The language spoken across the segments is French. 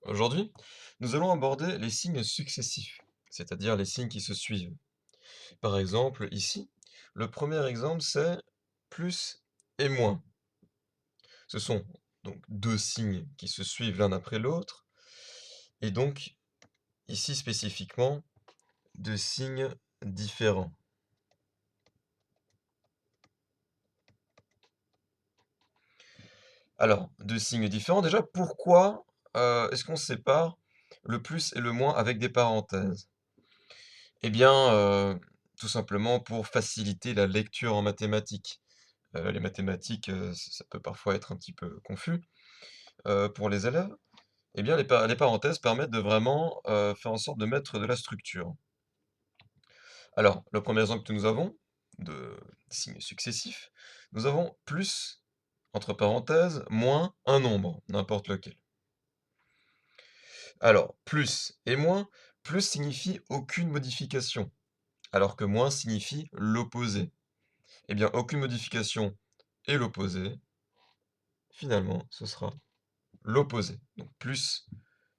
Aujourd'hui, nous allons aborder les signes successifs, c'est-à-dire les signes qui se suivent. Par exemple, ici, le premier exemple, c'est plus et moins. Ce sont donc deux signes qui se suivent l'un après l'autre, et donc, ici spécifiquement, deux signes différents. Alors, deux signes différents, déjà, pourquoi est-ce qu'on sépare le plus et le moins avec des parenthèses? Eh bien, tout simplement pour faciliter la lecture en mathématiques. Les mathématiques, ça peut parfois être un petit peu confus, pour les élèves. Eh bien, les parenthèses permettent de vraiment, faire en sorte de mettre de la structure. Alors, le premier exemple que nous avons, de signes successifs, nous avons plus, entre parenthèses, moins un nombre, n'importe lequel. Alors, plus et moins, plus signifie aucune modification, alors que moins signifie l'opposé. Eh bien, aucune modification et l'opposé, finalement, ce sera l'opposé. Donc plus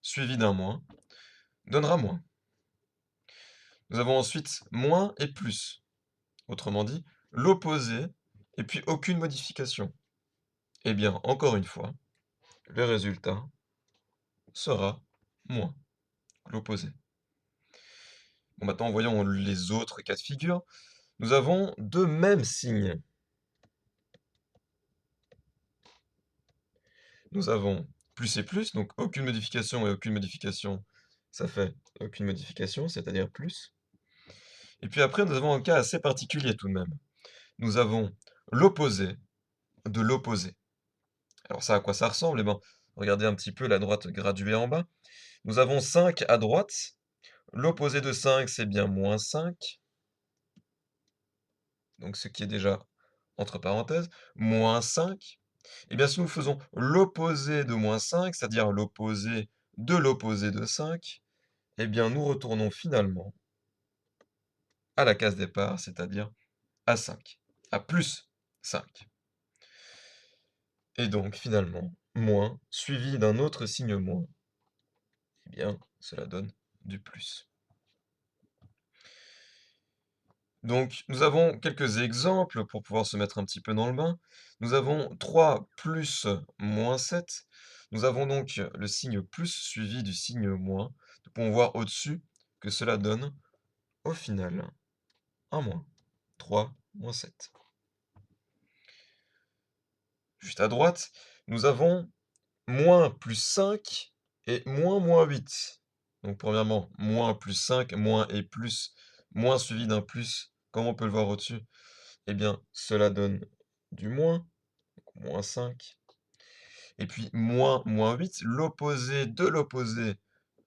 suivi d'un moins donnera moins. Nous avons ensuite moins et plus. Autrement dit, l'opposé et puis aucune modification. Eh bien, encore une fois, le résultat sera moins, l'opposé. Bon, maintenant, voyons les autres cas de figure. Nous avons deux mêmes signes. Nous avons plus et plus, donc aucune modification et aucune modification, ça fait aucune modification, c'est-à-dire plus. Et puis après, nous avons un cas assez particulier tout de même. Nous avons l'opposé de l'opposé. Alors ça, à quoi ça ressemble? Eh ben, regardez un petit peu la droite graduée en bas. Nous avons 5 à droite. L'opposé de 5, c'est bien moins 5. Donc ce qui est déjà entre parenthèses. Moins 5. Eh bien, si nous faisons l'opposé de moins 5, c'est-à-dire l'opposé de 5, eh bien, nous retournons finalement à la case départ, c'est-à-dire à 5, à plus 5. Et donc, finalement, moins, suivi d'un autre signe moins, eh bien, cela donne du plus. Donc, nous avons quelques exemples pour pouvoir se mettre un petit peu dans le bain. Nous avons 3 plus moins 7. Nous avons donc le signe plus suivi du signe moins. Nous pouvons voir au-dessus que cela donne, au final, un moins. 3 moins 7. Juste à droite, nous avons moins plus 5 et moins 8. Donc premièrement, moins plus 5, moins et plus, moins suivi d'un plus, comme on peut le voir au-dessus, eh bien cela donne du moins, donc moins 5. Et puis moins 8, l'opposé de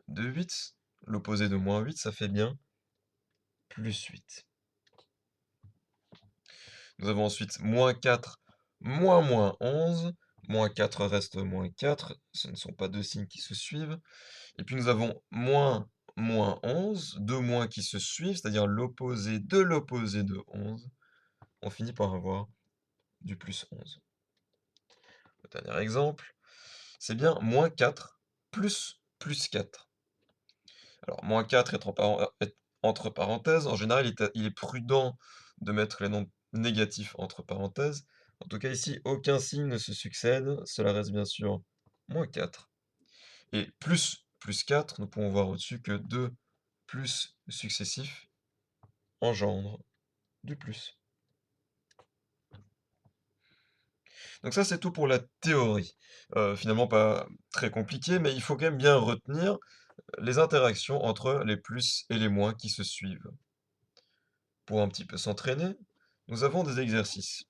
8, l'opposé de moins 8, ça fait bien plus 8. Nous avons ensuite moins 4, moins 11. Moins 4 reste moins 4, ce ne sont pas deux signes qui se suivent. Et puis nous avons moins 11, deux moins qui se suivent, c'est-à-dire l'opposé de 11. On finit par avoir du plus 11. Le dernier exemple, c'est bien moins 4 plus 4. Alors, moins 4 est entre parenthèses. En général, il est prudent de mettre les nombres négatifs entre parenthèses. En tout cas, ici, aucun signe ne se succède. Cela reste bien sûr moins 4. Et plus 4, nous pouvons voir au-dessus que 2 plus successifs engendrent du plus. Donc ça, c'est tout pour la théorie. Finalement, pas très compliqué, mais il faut quand même bien retenir les interactions entre les plus et les moins qui se suivent. Pour un petit peu s'entraîner, nous avons des exercices.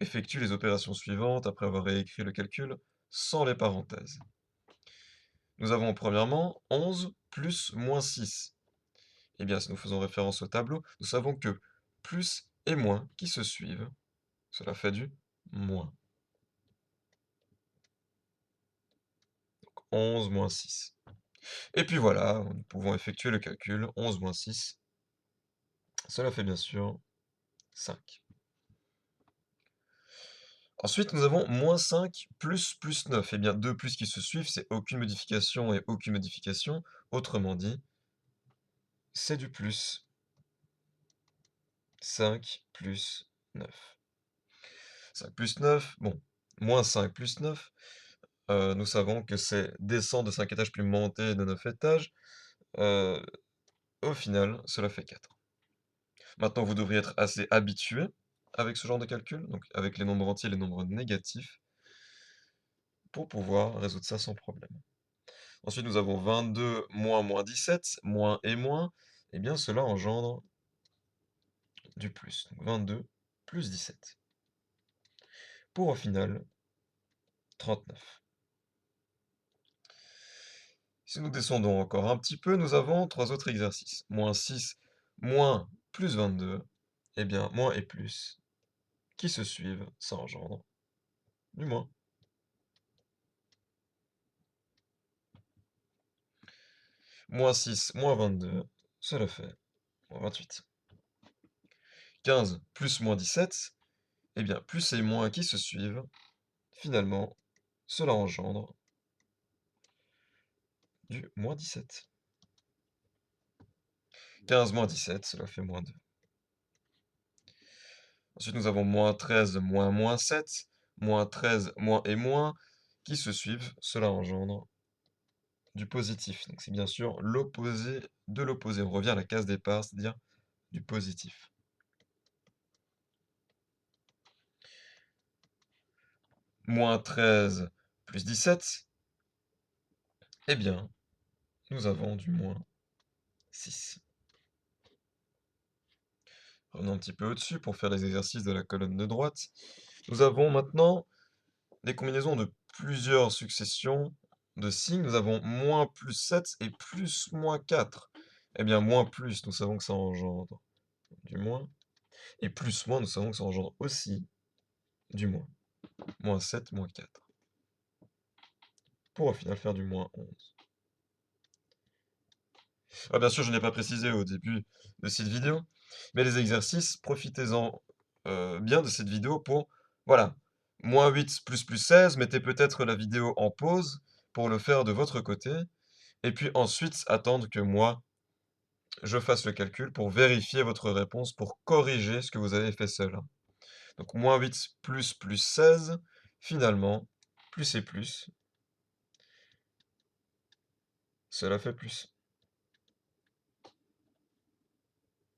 Effectue les opérations suivantes après avoir réécrit le calcul sans les parenthèses. Nous avons premièrement 11 plus moins 6. Eh bien, si nous faisons référence au tableau, nous savons que plus et moins qui se suivent, cela fait du moins. 11 moins 6. Et puis voilà, nous pouvons effectuer le calcul. 11 moins 6, cela fait bien sûr 5. Ensuite, nous avons -5 plus 9. Eh bien, 2 plus qui se suivent, c'est aucune modification et aucune modification. Autrement dit, c'est du plus. 5 plus 9. 5 plus 9, bon, -5 plus 9, nous savons que c'est descendre de 5 étages plus monter de 9 étages. Heu, Au final, cela fait 4. Maintenant, vous devriez être assez habitué avec ce genre de calcul, donc avec les nombres entiers et les nombres négatifs, pour pouvoir résoudre ça sans problème. Ensuite, nous avons 22 moins -17, moins et moins, eh bien cela engendre du plus. Donc 22 plus 17, pour au final 39. Si nous descendons encore un petit peu, nous avons 3 autres exercices. -6, moins plus 22, eh bien moins et plus qui se suivent, ça engendre du moins. -6, -22, cela fait -28. 15 plus -17, eh bien plus et moins qui se suivent, finalement, cela engendre du -17. 15 -17, cela fait -2. Ensuite, nous avons -13, -7, -13, moins et moins, qui se suivent, cela engendre du positif. Donc c'est bien sûr l'opposé de l'opposé. On revient à la case départ, c'est-à-dire du positif. -13 plus 17, eh bien, nous avons du -6. Revenons un petit peu au-dessus pour faire les exercices de la colonne de droite. Nous avons maintenant des combinaisons de plusieurs successions de signes. Nous avons moins plus 7 et plus moins 4. Eh bien, moins plus, nous savons que ça engendre du moins. Et plus moins, nous savons que ça engendre aussi du moins. Moins 7, moins 4. Pour au final faire du -11. Ah, bien sûr, je n'ai pas précisé au début de cette vidéo, mais les exercices, profitez-en bien de cette vidéo pour, voilà, -8 plus 16, mettez peut-être la vidéo en pause pour le faire de votre côté, et puis ensuite attendre que moi, je fasse le calcul pour vérifier votre réponse, pour corriger ce que vous avez fait seul. Donc -8 plus 16, finalement, plus et plus, cela fait plus.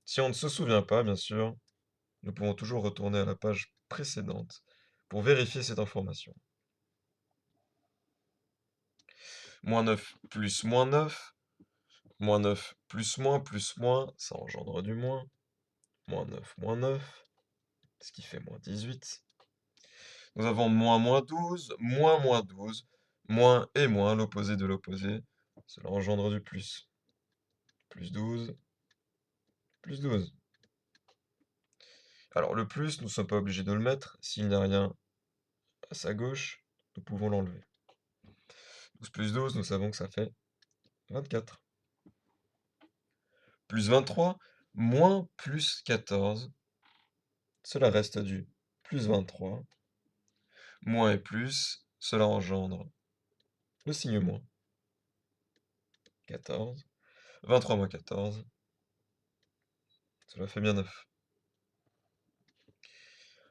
Si on ne se souvient pas, bien sûr, nous pouvons toujours retourner à la page précédente pour vérifier cette information. -9 plus -9, -9 plus moins, ça engendre du moins. -9, ce qui fait -18. Nous avons -12, -12, moins et moins, l'opposé de l'opposé. Cela engendre du plus. +12, +12. Alors le plus, nous ne sommes pas obligés de le mettre. S'il n'y a rien à sa gauche, nous pouvons l'enlever. 12 plus 12, nous savons que ça fait 24. Plus 23, moins plus 14, cela reste du plus 23. Moins et plus, cela engendre le signe moins. 14. 23 moins 14, cela fait bien 9.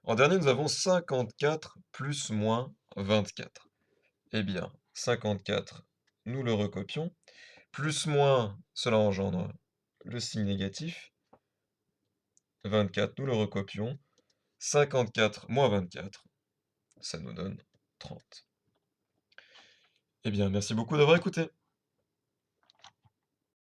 En dernier, nous avons 54 plus moins 24. Eh bien, 54, nous le recopions. Plus moins, cela engendre le signe négatif. 24, nous le recopions. 54 moins 24, ça nous donne 30. Eh bien, merci beaucoup d'avoir écouté.